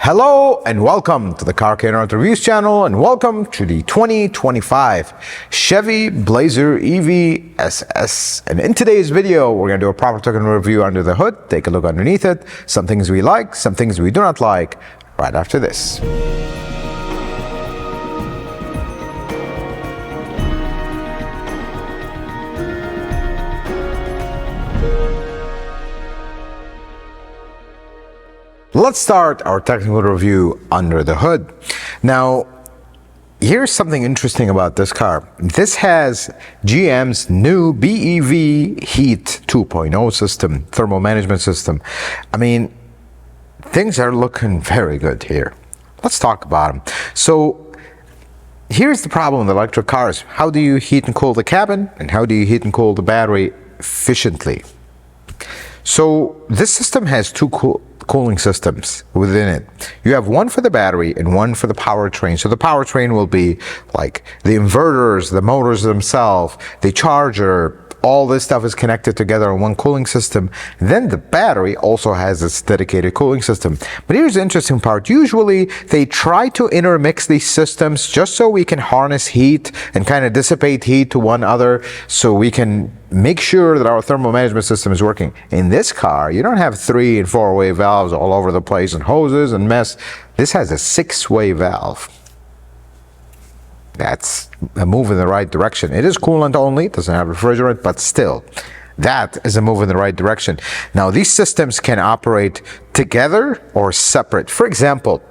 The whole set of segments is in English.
Hello and welcome to the Car Care Auto Reviews channel, and welcome to the 2025 Chevy Blazer EV SS. And in today's video, we're going to do a proper technical review under the hood, take a look underneath it, some things we like, some things we do not like, right after this. Let's start our technical review under the hood. Now, here's something interesting about this car. This has GM's new BEV Heat 2.0 system, thermal management system. I mean, things are looking very good here. Let's talk about them. So, here's the problem with electric cars. How do you heat and cool the cabin? And how do you heat and cool the battery efficiently? So, this system has two cooling systems within it. You have one for the battery and one for the powertrain. So the powertrain will be like the inverters, the motors themselves, the charger, all this stuff is connected together in one cooling system. And then the battery also has its dedicated cooling system. But here's the interesting part. Usually they try to intermix these systems just so we can harness heat and kind of dissipate heat to one other, so we can make sure that our thermal management system is working. In this car, you don't have 3- and 4-way valves all over the place and hoses and mess. This has a 6-way valve. That's a move in the right direction. It is coolant only, it doesn't have refrigerant, but still, that is a move in the right direction. Now, these systems can operate together or separate. For example,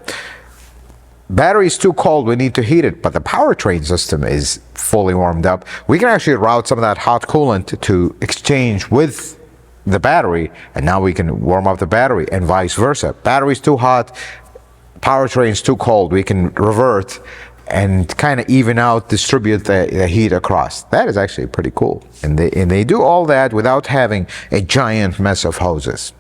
battery is too cold, we need to heat it, but the powertrain system is fully warmed up. We can actually route some of that hot coolant to exchange with the battery, and now we can warm up the battery, and vice versa. Battery's too hot, powertrain's too cold, we can revert and kind of even out, distribute the heat across. That is actually pretty cool. And they do all that without having a giant mess of hoses,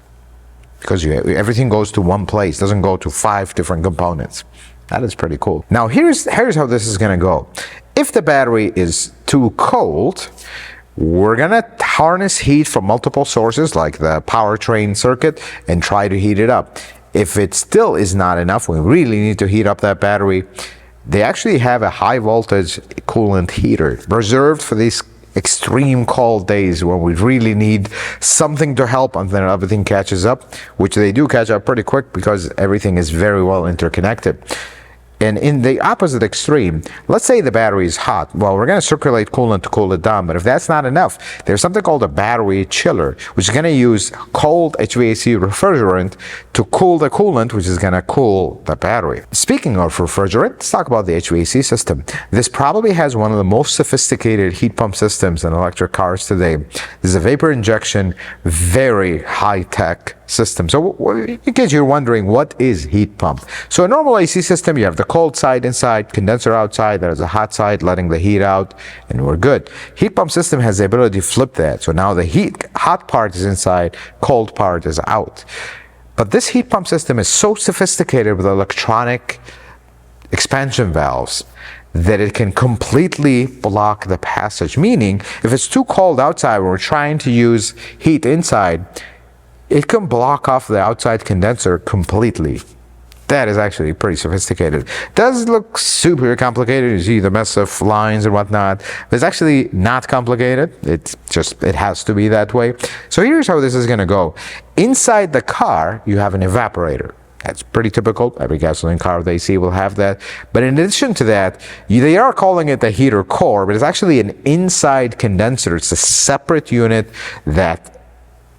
because everything goes to one place, doesn't go to 5 different components. That is pretty cool. Now here's how this is gonna go. If the battery is too cold, we're gonna harness heat from multiple sources like the powertrain circuit and try to heat it up. If it still is not enough, we really need to heat up that battery. They actually have a high voltage coolant heater reserved for these extreme cold days when we really need something to help until everything catches up, which they do catch up pretty quick because everything is very well interconnected. And in the opposite extreme, let's say the battery is hot. Well, we're going to circulate coolant to cool it down, but if that's not enough, there's something called a battery chiller, which is going to use cold HVAC refrigerant to cool the coolant, which is going to cool the battery. Speaking of refrigerant, let's talk about the HVAC system. This probably has one of the most sophisticated heat pump systems in electric cars today. This is a vapor injection, very high-tech system. So in case you're wondering, what is heat pump? So a normal AC system, you have the cold side inside, condenser outside, there's a hot side letting the heat out, and we're good. Heat pump system has the ability to flip that. So now the hot part is inside, cold part is out. But this heat pump system is so sophisticated with electronic expansion valves that it can completely block the passage. Meaning, if it's too cold outside when we're trying to use heat inside, it can block off the outside condenser completely. That is actually pretty sophisticated. Does look super complicated. You see the mess of lines and whatnot. But it's actually not complicated. It has to be that way. So here's how this is going to go. Inside the car, you have an evaporator. That's pretty typical. Every gasoline car they see will have that. But in addition to that, they are calling it the heater core, but it's actually an inside condenser. It's a separate unit that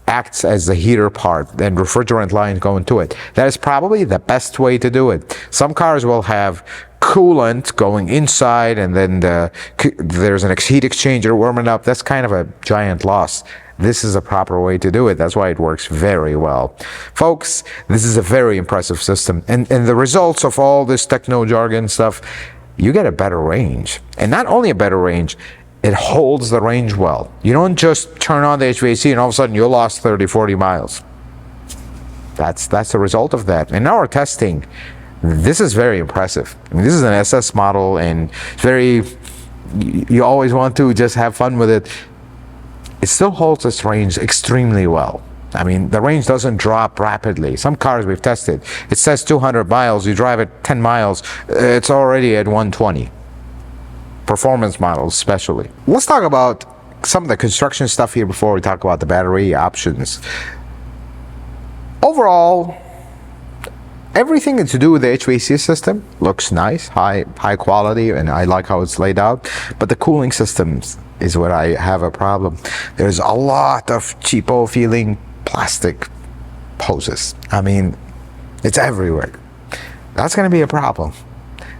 acts as the heater part, and refrigerant lines go into it. That is probably the best way to do it. Some cars will have coolant going inside, and then there's an heat exchanger warming up. That's kind of a giant loss. This is a proper way to do it. That's why it works very well. Folks, this is a very impressive system. And the results of all this techno jargon stuff, you get a better range. And not only a better range, it holds the range well. You don't just turn on the HVAC and all of a sudden you lost 30, 40 miles. That's the result of that. In our testing, this is very impressive. I mean, this is an SS model, and it's you always want to just have fun with it. It still holds its range extremely well. I mean, the range doesn't drop rapidly. Some cars we've tested, it says 200 miles, you drive it 10 miles, it's already at 120. Performance models especially. Let's talk about some of the construction stuff here before we talk about the battery options. Overall, everything to do with the HVAC system looks nice, high quality, and I like how it's laid out. But the cooling systems is where I have a problem. There's a lot of cheapo feeling plastic hoses. I mean, it's everywhere. That's going to be a problem.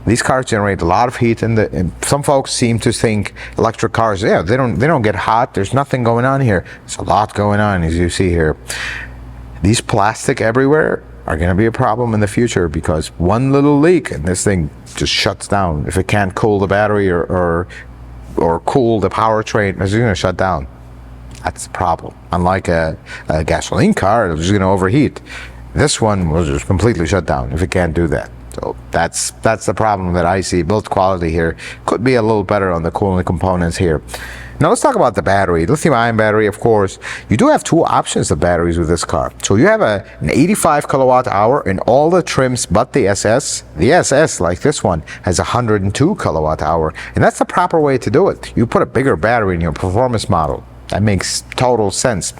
These cars generate a lot of heat, and some folks seem to think electric cars, yeah, they don't get hot. There's nothing going on here. There's a lot going on, as you see here. These plastic everywhere are going to be a problem in the future, because one little leak and this thing just shuts down. If it can't cool the battery or cool the powertrain, it's going to shut down. That's the problem. Unlike a gasoline car, it's just going to overheat. This one will just completely shut down if it can't do that. So that's the problem that I see. Build quality here could be a little better on the cooling components here. Now let's talk about the battery. Lithium-ion battery, of course. You do have two options of batteries with this car. So you have an 85 kilowatt hour in all the trims but the SS. The SS, like this one, has 102 kilowatt hour, and that's the proper way to do it. You put a bigger battery in your performance model. That makes total sense.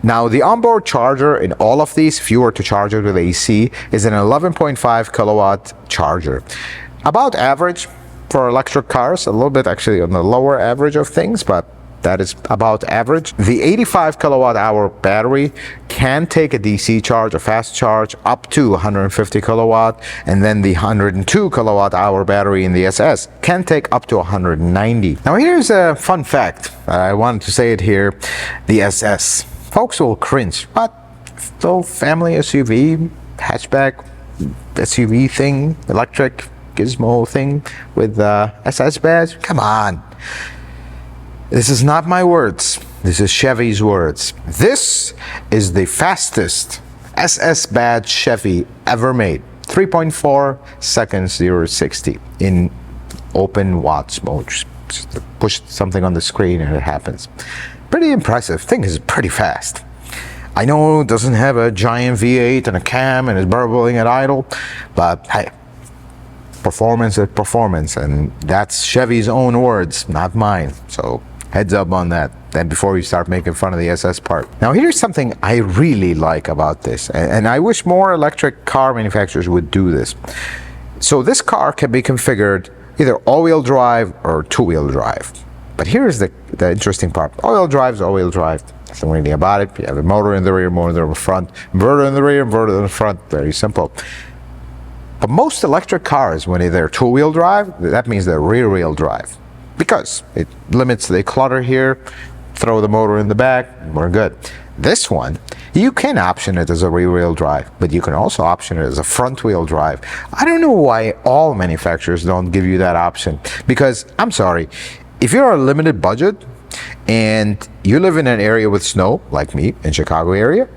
Now, the onboard charger in all of these, if you were to charge it with AC, is an 11.5 kilowatt charger. About average for electric cars, a little bit actually on the lower average of things, but that is about average. The 85 kilowatt hour battery can take a DC charge, a fast charge, up to 150 kilowatt, and then the 102 kilowatt hour battery in the SS can take up to 190. Now, here's a fun fact. I wanted to say it here. The SS. Folks will cringe. What? Little family SUV, hatchback SUV thing, electric gizmo thing with SS badge? Come on. This is not my words. This is Chevy's words. This is the fastest SS badge Chevy ever made. 3.4 seconds 0 to 60 in open watts mode. Just push something on the screen and it happens. Pretty impressive. Thing is pretty fast. I know it doesn't have a giant V8 and a cam and is burbling at idle, but hey, performance is performance, and that's Chevy's own words, not mine. So heads up on that. Then before you start making fun of the SS part. Now here's something I really like about this, and I wish more electric car manufacturers would do this. So this car can be configured either all-wheel drive or two-wheel drive. But here's the interesting part. All-wheel drive is all-wheel drive. Nothing really about it. You have a motor in the rear, motor in the front, inverter in the rear, inverter in the front. Very simple. But most electric cars, when they're two-wheel drive, that means they're rear-wheel drive, because it limits the clutter here. Throw the motor in the back, and we're good. This one, you can option it as a rear-wheel drive, but you can also option it as a front-wheel drive. I don't know why all manufacturers don't give you that option, because I'm sorry, if you're a limited budget and you live in an area with snow, like me in Chicago area,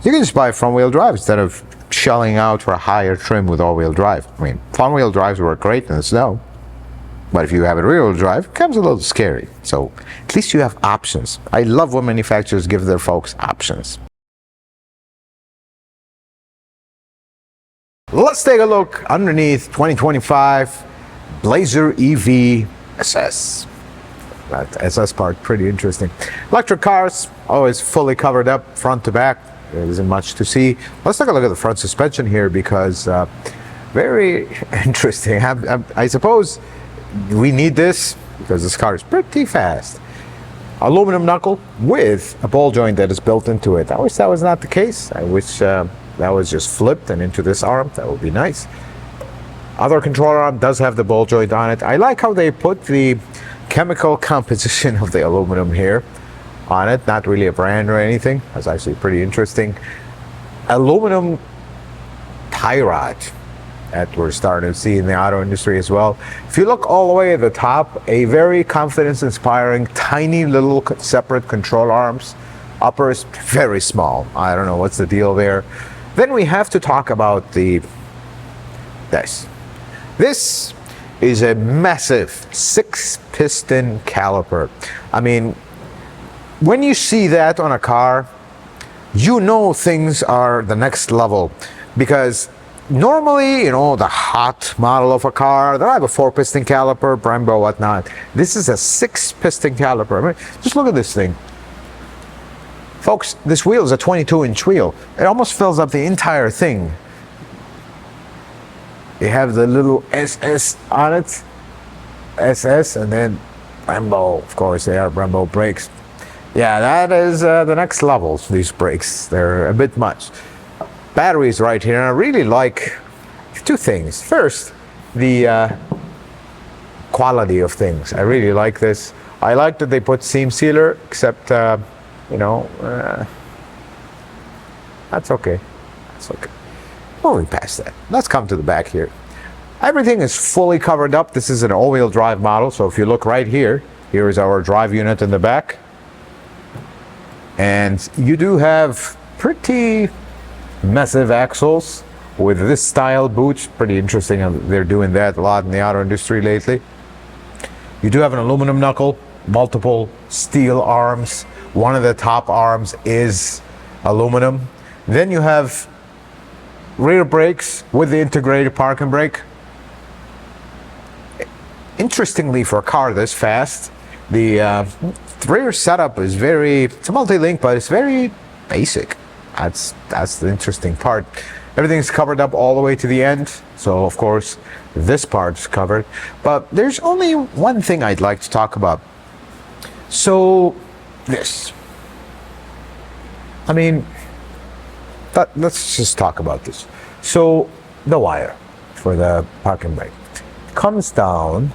you can just buy front-wheel drive instead of shelling out for a higher trim with all-wheel drive. I mean, front-wheel drives work great in the snow, but if you have a rear-wheel drive, it becomes a little scary. So at least you have options. I love when manufacturers give their folks options. Let's take a look underneath 2025 Blazer EV SS. That SS part, pretty interesting. Electric cars, always fully covered up front to back. There isn't much to see. Let's take a look at the front suspension here, because very interesting. I suppose we need this because this car is pretty fast. Aluminum knuckle with a ball joint that is built into it. I wish that was not the case. I wish that was just flipped and into this arm. That would be nice. Other controller arm does have the ball joint on it. I like how they put the chemical composition of the aluminum here on it. Not really a brand or anything. That's actually pretty interesting. Aluminum tie rod that we're starting to see in the auto industry as well. If you look all the way at the top, a very confidence-inspiring, tiny little separate control arms. Upper is very small. I don't know what's the deal there. Then we have to talk about this. This is a massive 6-piston caliper. I mean, when you see that on a car, you know things are the next level, because normally, the hot model of a car, they'll have a 4-piston caliper, Brembo, whatnot. This is a 6-piston caliper. I mean, just look at this thing. Folks, this wheel is a 22-inch wheel. It almost fills up the entire thing. You have the little SS on it. SS, and then Brembo, of course, they are Brembo brakes. Yeah, that is the next level, these brakes. They're a bit much. Batteries right here, and I really like two things. First, the quality of things. I really like this. I like that they put seam sealer, except, that's okay. That's okay. Moving past that, let's come to the back here. Everything is fully covered up. This is an all-wheel drive model, so if you look right here, here is our drive unit in the back. And you do have pretty massive axles with this style boot. Pretty interesting. They're doing that a lot in the auto industry lately. You do have an aluminum knuckle, multiple steel arms. One of the top arms is aluminum. Then you have rear brakes with the integrated parking brake. Interestingly, for a car this fast, the rear setup is it's a multi-link, but it's very basic. That's the interesting part. Everything's covered up all the way to the end, so of course this part's covered. But there's only one thing I'd like to talk about. So this. I mean, let's just talk about this. So the wire for the parking brake comes down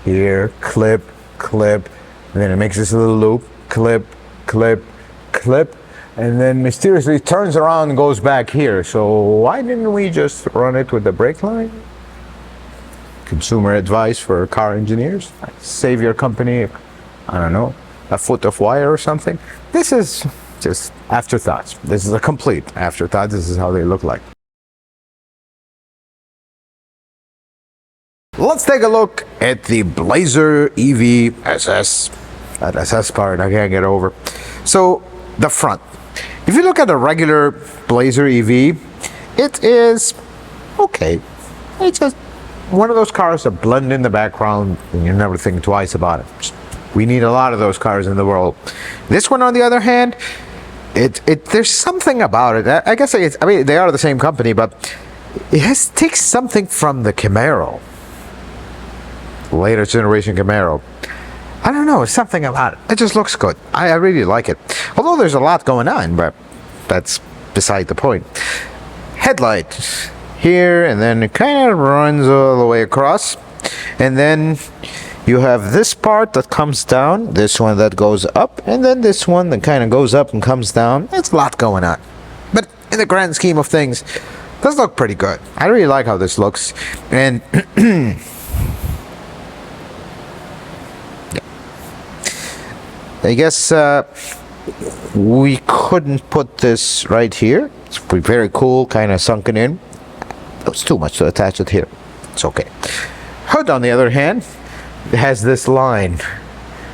here, clip, and then it makes this little loop, clip, and then mysteriously turns around and goes back here. So why didn't we just run it with the brake line? Consumer advice for car engineers. Save your company, I don't know, a foot of wire or something. This is just afterthoughts. This is a complete afterthought. This is how they look like. Let's take a look at the Blazer EV SS. That SS part I can't get over. So the front. If you look at a regular Blazer EV, it is okay. It's just one of those cars that blend in the background and you never think twice about it. We need a lot of those cars in the world. This one, on the other hand, there's something about it. I guess they are the same company, but it takes something from the Camaro. Later generation Camaro. I don't know, something about it. It just looks good. I really like it. Although there's a lot going on, but that's beside the point. Headlight here, and then it kind of runs all the way across. And then you have this part that comes down, this one that goes up, and then this one that kind of goes up and comes down. It's a lot going on. But in the grand scheme of things, it does look pretty good. I really like how this looks. And I guess we couldn't put this right here. It's very cool, kind of sunken in. It was too much to attach it here. It's okay. Hood, on the other hand, it has this line.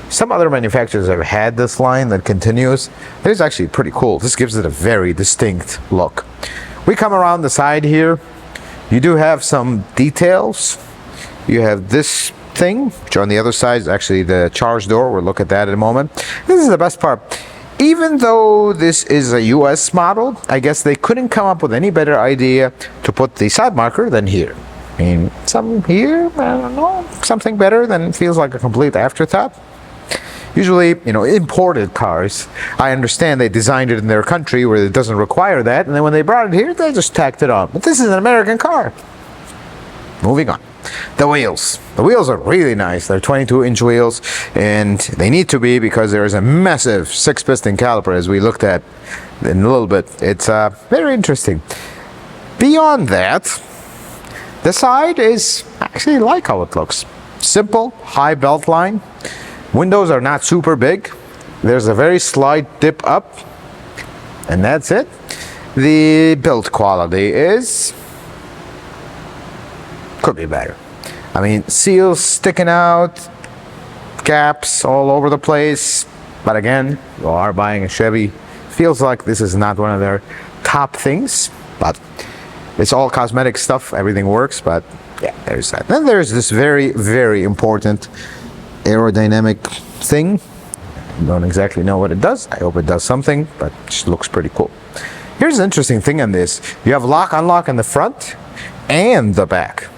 Some other manufacturers have had this line that continues. It is actually pretty cool. This gives it a very distinct look. We come around the side here. You do have some details. You have this thing, which on the other side is actually the charge door. We'll look at that in a moment. This is the best part. Even though this is a US model, I guess they couldn't come up with any better idea to put the side marker than here. I mean, some here, I don't know, something better than feels like a complete afterthought. Usually, imported cars, I understand they designed it in their country where it doesn't require that, and then when they brought it here, they just tacked it on. But this is an American car. Moving on. The wheels. The wheels are really nice. They're 22-inch wheels, and they need to be because there is a massive 6-piston caliper, as we looked at in a little bit. It's very interesting. Beyond that, the side is actually like how it looks. Simple, high belt line. Windows are not super big. There's a very slight dip up, and that's it. The build quality could be better. I mean, seals sticking out, gaps all over the place. But again, you are buying a Chevy Feels like this is not one of their top things, but it's all cosmetic stuff. Everything works, but yeah, there's that. Then there's this very, very important aerodynamic thing. Don't exactly know what it does. I hope it does something, but it just looks pretty cool. Here's an interesting thing on this. You have lock unlock in the front and the back.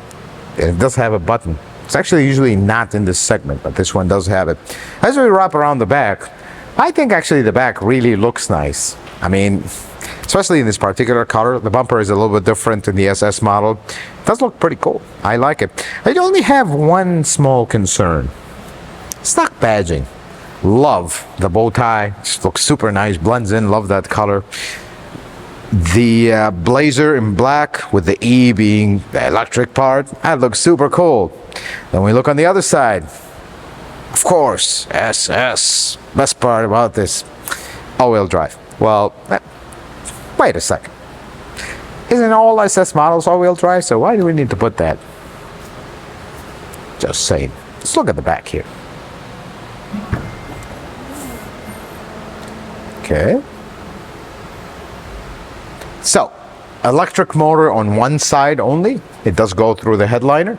And it does have a button. It's actually usually not in this segment, but this one does have it. As we wrap around the back, I think actually the back really looks nice. I mean, especially in this particular color. The bumper is a little bit different in the SS model. It does look pretty cool. I like it. I only have one small concern. Stock badging. Love the bow tie. Just looks super nice. Blends in. Love that color. The Blazer in black with the E being the electric part. That looks super cool. Then we look on the other side. Of course, SS. Best part about this, all-wheel drive. Well, wait a second. Isn't all SS models all-wheel drive? So why do we need to put that? Just saying. Let's look at the back here. Okay. So, electric motor on one side only. It does go through the headliner.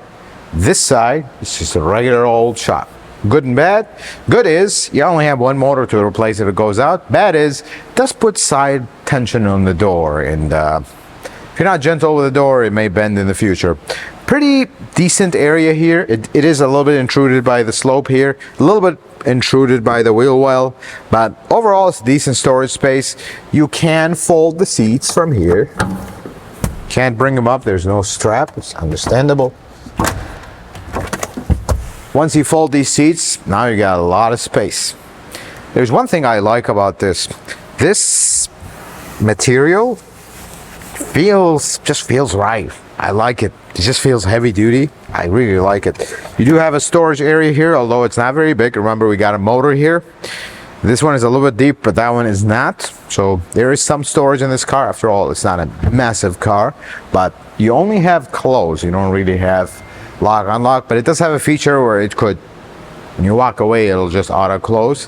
This side is just a regular old shop. Good and bad. Good is you only have one motor to replace if it goes out. Bad is it does put side tension on the door, and if you're not gentle with the door, it may bend in the future. Pretty decent area here. It is a little bit intruded by the slope here, a little bit intruded by the wheel well, but overall it's decent storage space. You can fold the seats from here. Can't bring them up. There's no strap. It's understandable. Once you fold these seats, now you got a lot of space. There's one thing I like about this. This material just feels right. I like it. It just feels heavy duty. I really like it. You do have a storage area here, although it's not very big. Remember, we got a motor here. This one is a little bit deep, but that one is not. So there is some storage in this car. After all, it's not a massive car, but you only have clothes. You don't really have lock unlock, but it does have a feature where it could, when you walk away, it'll just auto close.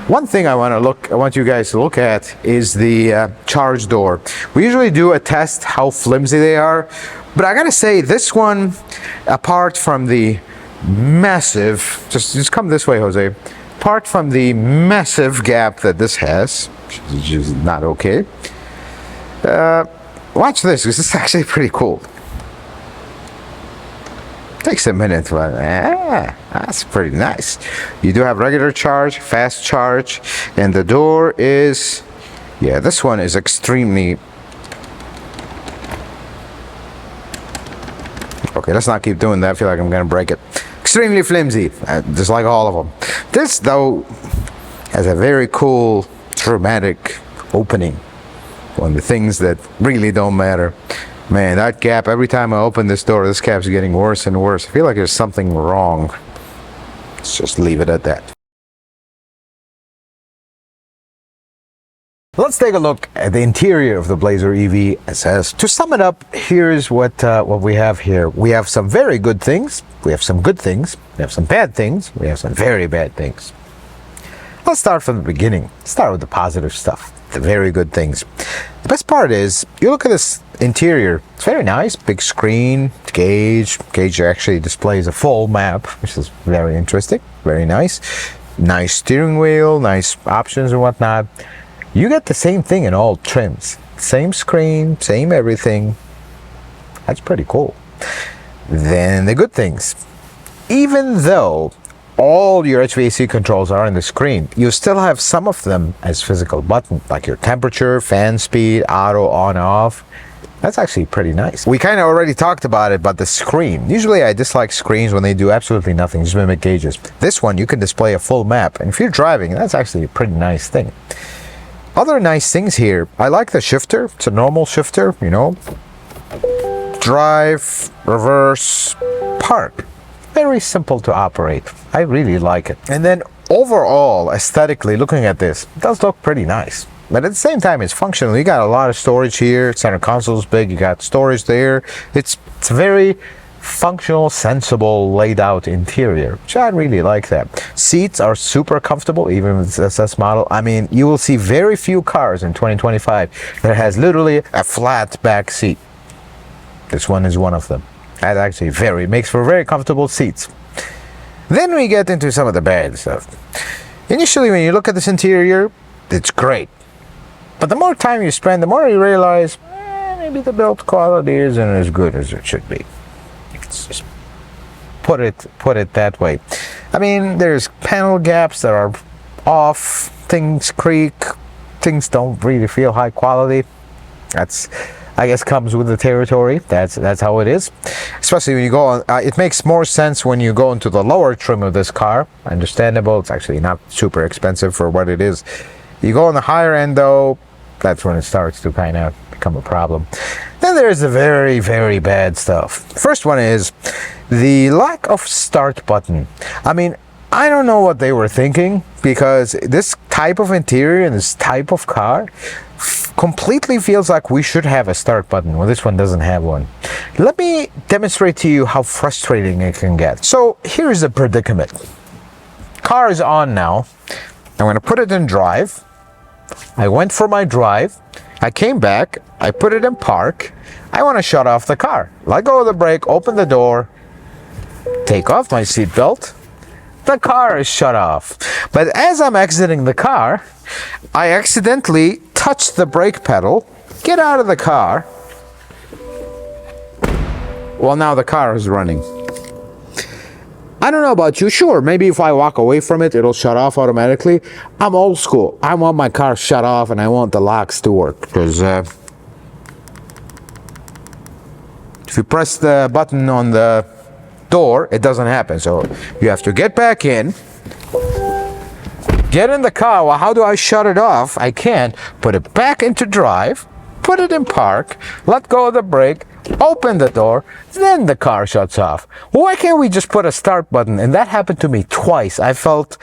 One thing I want you guys to look at is the charge door. We usually do a test how flimsy they are, but I gotta say this one, apart from the massive, just come this way, Jose. Apart from the massive gap that this has, which is not okay. Watch this. This is actually pretty cool. Takes a minute, but that's pretty nice. You do have regular charge, fast charge, and the door is, yeah, this one is extremely, okay, let's not keep doing that. I feel like I'm gonna break it. Extremely flimsy, just like all of them. This, though, has a very cool, dramatic opening. One of the things that really don't matter. Man, that gap, every time I open this door, this gap's getting worse and worse. I feel like there's something wrong. Let's just leave it at that. Let's take a look at the interior of the Blazer EV SS. To sum it up, here's what we have here. We have some very good things. We have some good things. We have some bad things. We have some very bad things. Let's start from the beginning. Start with the positive stuff. The very good things. The best part is, you look at this interior, it's very nice, big screen, gauge actually displays a full map, which is very interesting, very nice. Nice steering wheel, nice options and whatnot. You get the same thing in all trims, same screen, same everything. That's pretty cool. Then the good things, even though all your HVAC controls are on the screen, you still have some of them as physical buttons, like your temperature, fan speed, auto on off. That's actually pretty nice. We kind of already talked about it, but the screen. Usually I dislike screens when they do absolutely nothing, just mimic gauges. This one, you can display a full map, and if you're driving, that's actually a pretty nice thing. Other nice things here, I like the shifter. It's a normal shifter, you know. Drive, reverse, park. Very simple to operate. I really like it. And then overall, aesthetically, looking at this, it does look pretty nice. But at the same time, it's functional. You got a lot of storage here. Center console's big. You got storage there. It's very functional, sensible, laid out interior, which I really like that. Seats are super comfortable, even with this SS model. I mean, you will see very few cars in 2025 that has literally a flat back seat. This one is one of them. That actually makes for very comfortable seats. Then we get into some of the bad stuff. Initially, when you look at this interior, it's great. But the more time you spend, the more you realize, maybe the build quality isn't as good as it should be. Let's just put it that way. I mean, there's panel gaps that are off, things creak, things don't really feel high quality. That's, I guess, comes with the territory. That's how it is. Especially when you go on, it makes more sense when you go into the lower trim of this car. Understandable. It's actually not super expensive for what it is. You go on the higher end though, that's when it starts to kind of become a problem. Then there's the very, very bad stuff. First one is the lack of start button. I mean, I don't know what they were thinking, because this type of interior and this type of car completely feels like we should have a start button. Well, this one doesn't have one. Let me demonstrate to you how frustrating it can get. So here's the predicament. Car is on now. I'm going to put it in drive. I went for my drive. I came back. I put it in park. I want to shut off the car. Let go of the brake, open the door, take off my seatbelt. The car is shut off. But as I'm exiting the car, I accidentally touch the brake pedal, get out of the car. Well, now the car is running. I don't know about you. Sure, maybe if I walk away from it, it'll shut off automatically. I'm old school. I want my car shut off and I want the locks to work. Because if you press the button on the door, it doesn't happen. So you have to get back in, get in the car. Well, how do I shut it off? I can't. Put it back into drive, put it in park, let go of the brake, open the door, then the car shuts off. Why can't we just put a start button? And that happened to me twice. I felt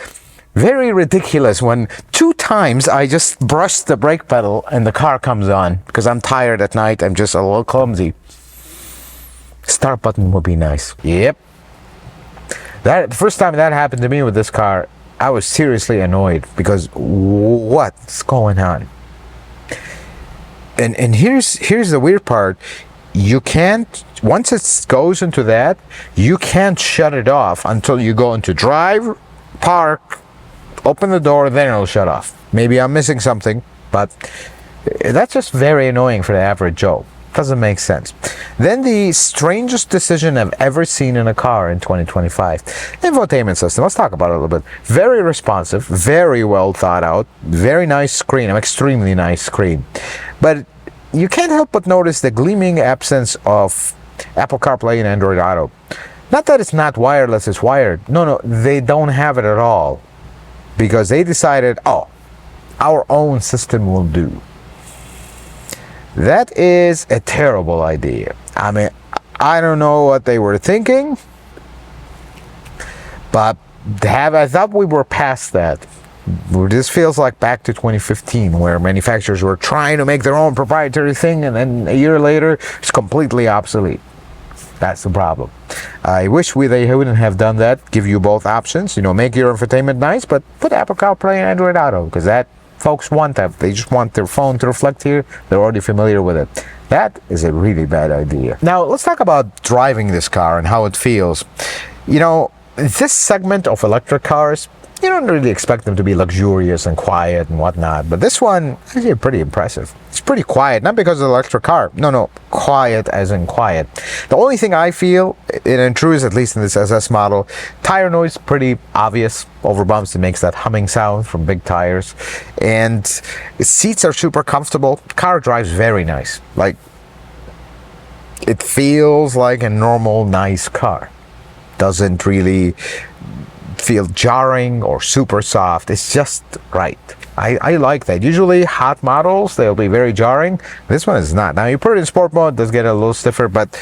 very ridiculous when 2 times I just brushed the brake pedal and the car comes on, because I'm tired at night. I'm just a little clumsy. Start button would be nice. Yep. The first time that happened to me with this car, I was seriously annoyed, because what's going on? And here's the weird part. You can't, once it goes into that, you can't shut it off until you go into drive, park, open the door, then it'll shut off. Maybe I'm missing something, but that's just very annoying for the average Joe. Doesn't make sense. Then the strangest decision I've ever seen in a car in 2025. Infotainment system. Let's talk about it a little bit. Very responsive, very well thought out, very nice screen, an extremely nice screen. But you can't help but notice the gleaming absence of Apple CarPlay and Android Auto. Not that it's not wireless, it's wired. No, they don't have it at all. Because they decided, oh, our own system will do. That is a terrible idea. I mean, I don't know what they were thinking, but I thought we were past that. This feels like back to 2015, where manufacturers were trying to make their own proprietary thing, and then a year later, it's completely obsolete. That's the problem. I wish they wouldn't have done that. Give you both options. Make your infotainment nice, but put Apple CarPlay and Android Auto, because that folks want that. They just want their phone to reflect here. They're already familiar with it. That is a really bad idea. Now, let's talk about driving this car and how it feels. This segment of electric cars, you don't really expect them to be luxurious and quiet and whatnot, but this one is actually pretty impressive. It's pretty quiet, not because of the electric car. No, quiet as in quiet. The only thing I feel, it intrudes, at least in this SS model, tire noise, pretty obvious. Over bumps, it makes that humming sound from big tires. And the seats are super comfortable. The car drives very nice. Like, it feels like a normal, nice car. Doesn't really feel jarring or super soft. It's just right. I like that. Usually hot models, they'll be very jarring. This one is not. Now you put it in sport mode, it does get a little stiffer, but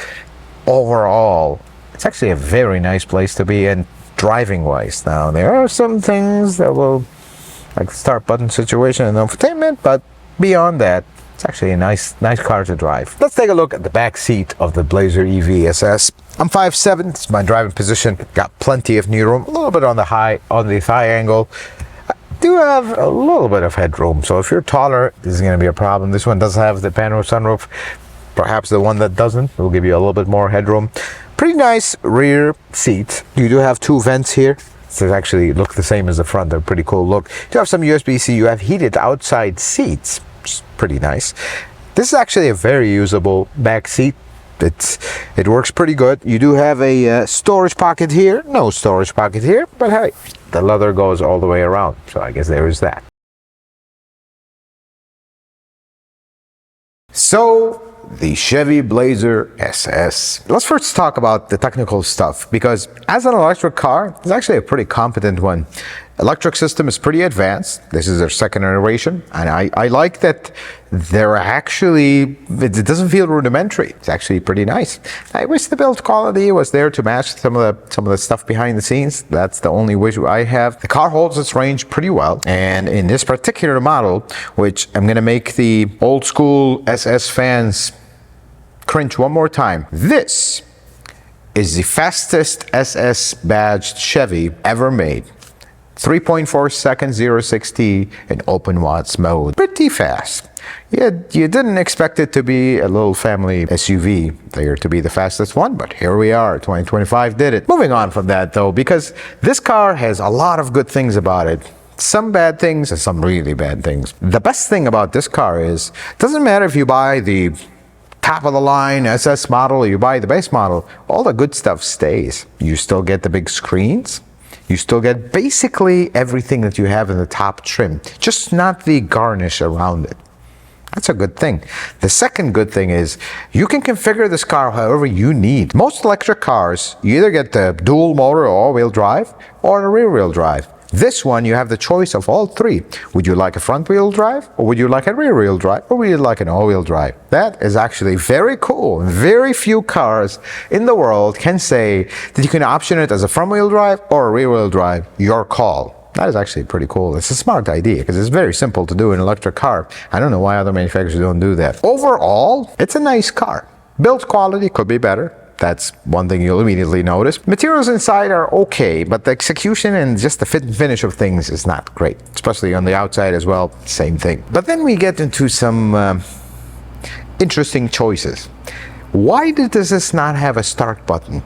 overall it's actually a very nice place to be in driving wise. Now there are some things that will, like the start button situation and infotainment, but beyond that, It's actually a nice car to drive. Let's take a look at the back seat of the Blazer EV SS. I'm 5'7", it's my driving position. Got plenty of knee room, a little bit on the thigh angle. I do have a little bit of headroom, so if you're taller, this is going to be a problem. This one does have the panoramic sunroof. Perhaps the one that doesn't will give you a little bit more headroom. Pretty nice rear seat. You do have two vents here. So they actually look the same as the front. They're a pretty cool look. You do have some USB-C. You have heated outside seats, which is pretty nice. This is actually a very usable back seat. It works pretty good. You do have a storage pocket here. No storage pocket here, but hey, the leather goes all the way around. So I guess there is that. So, the Chevy Blazer SS. Let's first talk about the technical stuff, because as an electric car, it's actually a pretty competent one. Electric system is pretty advanced. This is their second iteration, and I like that they're actually, it doesn't feel rudimentary. It's actually pretty nice. I wish the build quality was there to match some of the stuff behind the scenes. That's the only wish I have. The car holds its range pretty well, and in this particular model, which I'm gonna make the old school SS fans cringe one more time, this is the fastest SS badged Chevy ever made. 3.4 seconds, 0-60 in open watts mode. Pretty fast. You didn't expect it to be a little family SUV there to be the fastest one, but here we are. 2025 did it. Moving on from that though, because this car has a lot of good things about it. Some bad things and some really bad things. The best thing about this car is, it doesn't matter if you buy the top of the line SS model or you buy the base model, all the good stuff stays. You still get the big screens. You still get basically everything that you have in the top trim, just not the garnish around it. That's a good thing. The second good thing is you can configure this car however you need. Most electric cars, you either get the dual motor or all-wheel drive or the rear-wheel drive. This one, you have the choice of all three. Would you like a front-wheel drive, or would you like a rear-wheel drive, or would you like an all-wheel drive? That is actually very cool. Very few cars in the world can say that you can option it as a front-wheel drive or a rear-wheel drive. Your call. That is actually pretty cool. It's a smart idea because it's very simple to do in an electric car. I don't know why other manufacturers don't do that. Overall, it's a nice car. Build quality could be better. That's one thing you'll immediately notice. Materials inside are okay, but the execution and just the fit and finish of things is not great, especially on the outside as well, same thing. But then we get into some interesting choices. Why does this not have a start button?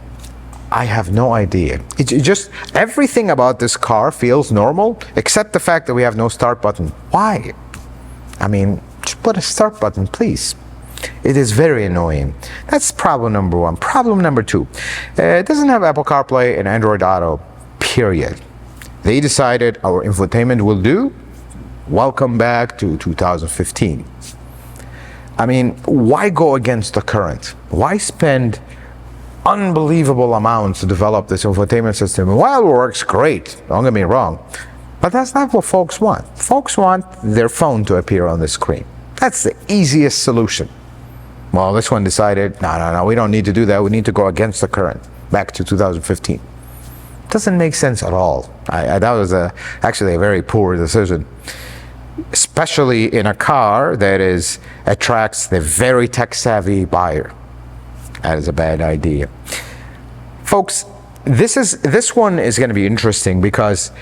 I have no idea. It just, everything about this car feels normal, except the fact that we have no start button. Why? I mean, just put a start button, please. It is very annoying. That's problem number one. Problem number two, it doesn't have Apple CarPlay and Android Auto, period. They decided our infotainment will do. Welcome back to 2015. I mean, why go against the current? Why spend unbelievable amounts to develop this infotainment system? While it works great, don't get me wrong, but that's not what folks want. Folks want their phone to appear on the screen. That's the easiest solution. Well, this one decided, no, we don't need to do that. We need to go against the current, back to 2015. Doesn't make sense at all. That was actually a very poor decision, especially in a car that attracts the very tech-savvy buyer. That is a bad idea. Folks, this one is going to be interesting because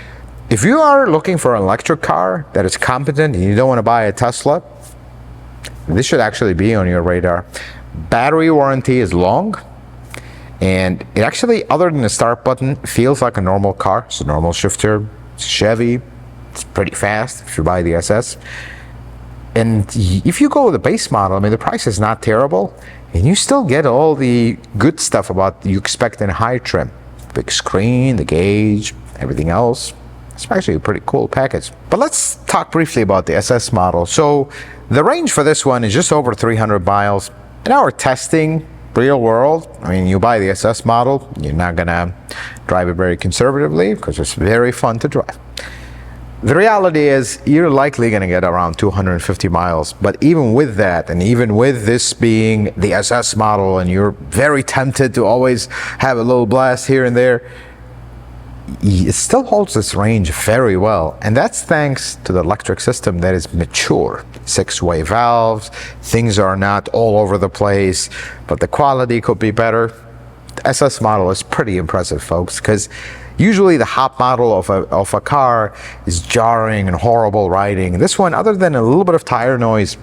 if you are looking for an electric car that is competent and you don't want to buy a Tesla, this should actually be on your radar. Battery warranty is long, and it actually, other than the start button, feels like a normal car. It's a normal shifter. It's Chevy. It's pretty fast if you buy the SS. And if you go with the base model, I mean, the price is not terrible, and you still get all the good stuff about you expect in a high trim. Big screen, the gauge, everything else. It's actually a pretty cool package. But let's talk briefly about the SS model. So the range for this one is just over 300 miles. In our testing, real world, I mean, you buy the SS model, you're not gonna drive it very conservatively because it's very fun to drive. The reality is you're likely gonna get around 250 miles, but even with that, and even with this being the SS model, and you're very tempted to always have a little blast here and there, it still holds its range very well, and that's thanks to the electric system that is mature. 6-way valves, things are not all over the place, but the quality could be better. The SS model is pretty impressive, folks, because usually the top model of a car is jarring and horrible riding. This one, other than a little bit of tire noise,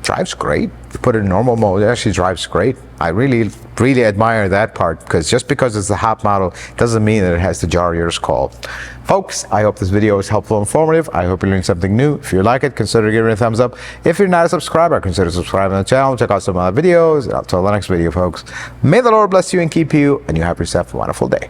drives great. You put it in normal mode, it actually drives great. I really admire that part, because just because it's the top model doesn't mean that it has to jar your skull. Folks, I hope this video was helpful and informative. I hope you learned something new. If you like it, consider giving it a thumbs up. If you're not a subscriber, consider subscribing to the channel. Check out some other videos. Until the next video, folks, may the Lord bless you and keep you, and you have yourself a wonderful day.